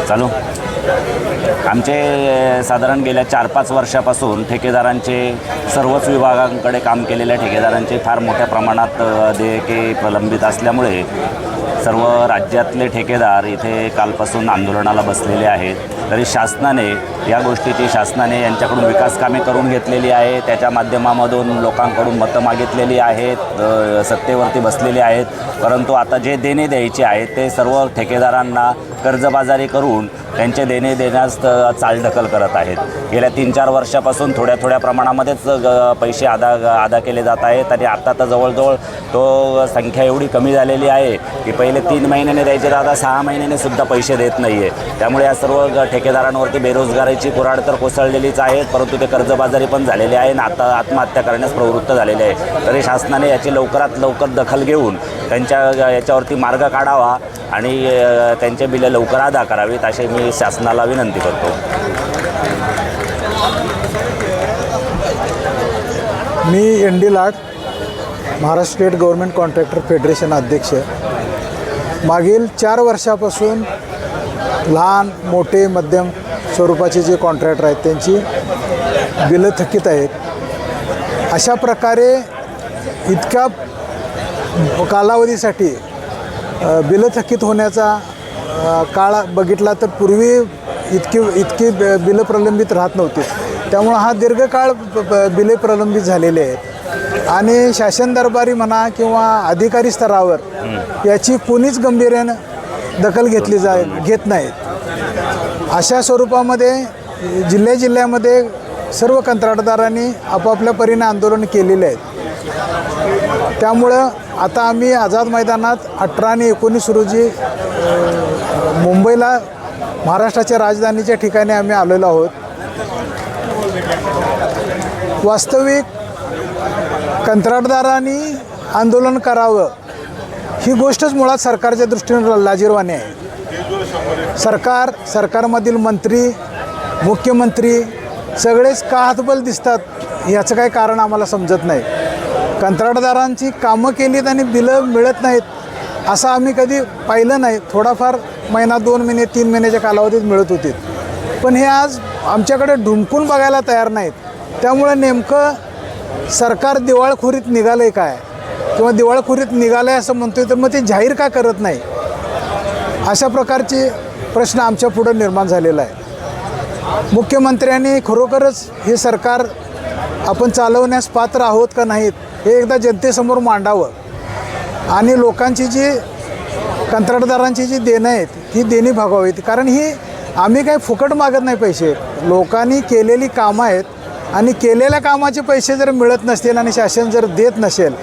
चालू आमचे साधारण गेल्या 4-5 वर्षापासून ठेकेदारांचे सर्वच विभागांकडे काम केलेल्या ठेकेदारांचे फार मोठ्या प्रमाणात देयके प्रलंबित असल्यामुळे सर्व राज्यातले ठेकेदार इथे कालपासून आंदोलनाला बसलेले आहेत। तरी शासनाने शासनाने यांच्याकडून विकास कामे करून घेतलेली आहे, त्याच्या माध्यमामधून लोकांकडून मतं मागितलेली आहेत, सत्तेवरती बसलेली आहेत। परंतु आता जे देणे द्यायचे आहेत ते सर्व ठेकेदारांना कर्जबाजारी करून त्यांचे देणे देण्यास चालढकल करत आहेत। गेल्या 3-4 वर्षापासून थोड्या प्रमाणामध्येच पैसे अदा केले जात आहेत आणि आता तर जवळजवळ तो संख्या एवढी कमी झालेली आहे की पहिले 3 महिन्याने द्यायचे तर आता 6 महिन्याने सुद्धा पैसे देत नाही आहे। त्यामुळे या सर्व ठेकेदारांवरती बेरोजगारीची कुऱ्हाड तर कोसळलेलीच आहे, परंतु ते कर्जबाजारी पण झालेले आहे आणि आता आत्महत्या करण्यास प्रवृत्त झालेले आहे। तरी शासनाने याची लवकरात लवकर दखल घेऊन याच्यावरती मार्ग काढावा आणि त्यांचे बिलं लवकर अदा करावीत अशी मी शासनाला विनंती करतो। मी ND Lad, Maharashtra state government contractor federation अध्यक्ष। मागील 4 वर्षापासून लहान मोठे मध्यम स्वरूपाचे जे कॉन्ट्रॅक्टर आहेत त्यांची बिलं थकीत आहेत। अशा प्रकारे इतक्या कालावधीसाठी बिलं थकीत होण्याचा काळ बघितला तर पूर्वी इतकी बिलं प्रलंबित राहत नव्हती। त्यामुळे हा दीर्घकाळ बिले प्रलंबित झालेले आहेत आणि शासन दरबारी म्हणा किंवा अधिकारी स्तरावर याची कोणीच गांभीर्यानं दखल घेत नाहीत। अशा स्वरूपामध्ये जिल्ह्यामध्ये सर्व कंत्राटदारांनी आपापल्या परीने आंदोलन केलेले आहेत। त्यामुळं आता आम्ही आझाद मैदानात 18 आणि 19 रोजी मुंबईला महाराष्ट्राच्या राजधानीच्या ठिकाणी आम्ही आलेलो आहोत। वास्तविक कंत्राटदारांनी आंदोलन करावं ही गोष्टच मुळात सरकारच्या दृष्टीने लाजिरवाणी आहे। सरकारमधील मंत्री, मुख्यमंत्री सगळेच का हातबल दिसतात याचं काही कारण आम्हाला समजत नाही। कंत्राटदारांची कामं केलीत आणि बिलं मिळत नाहीत असं आम्ही कधी पाहिलं नाही। थोडाफार महिना, 2 महिने, 3 महिन्याच्या कालावधीत मिळत होते, पण हे आज आमच्याकडे ढुंकून बघायला तयार नाहीत। त्यामुळे नेमकं सरकार दिवाळखोरीत निघालं आहे काय किंवा दिवाळखोरीत निघालं आहे असं म्हणतोय तर मग ते जाहीर का करत नाही, अशा प्रकारचे प्रश्न आमच्या पुढं निर्माण झालेला आहे। मुख्यमंत्र्यांनी खरोखरच हे सरकार आपण चालवण्यास पात्र आहोत का नाहीत हे एकदा जनतेसमोर मांडावं आणि लोकांची जी कंत्राटदारांची जी देणं आहेत ही देणी भागवावीत। कारण ही आम्ही काही फुकट मागत नाही पैसे, लोकांनी केलेली कामं आहेत आणि केलेल्या कामाचे पैसे जर मिळत नसतील आणि शासन जर देत नसेल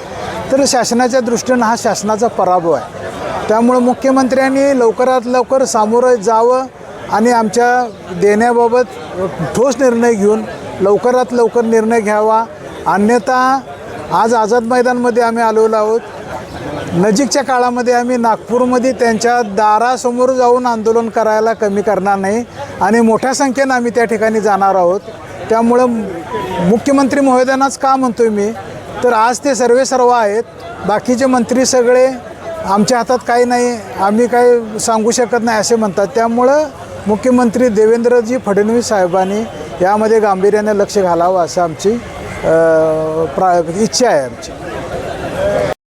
तर शासनाच्या दृष्टीनं हा शासनाचा पराभव आहे। त्यामुळे मुख्यमंत्र्यांनी लवकरात लवकर सामोरं जावं आणि आमच्या देण्याबाबत ठोस निर्णय घेऊन लवकरात लवकर निर्णय घ्यावा। अन्यथा आज आझाद मैदानमध्ये आम्ही आलेलो आहोत। नजीकच्या काळामध्ये आम्ही नागपूरमध्ये त्यांच्या दारासमोर जाऊन आंदोलन करायला कमी करणार नाही आणि मोठ्या संख्येनं आम्ही त्या ठिकाणी जाणार आहोत। त्यामुळं मुख्यमंत्री महोदयांनाच का म्हणतोय मी तर आज ते सर्व आहेत, बाकीचे मंत्री सगळे आमच्या हातात काही नाही, आम्ही काही सांगू शकत नाही असे म्हणतात। त्यामुळं मुख्यमंत्री देवेंद्रजी फडणवीस साहेबांनी यामध्ये गांभीर्याने लक्ष घालावं असं आमची इच्छा आहे आमची।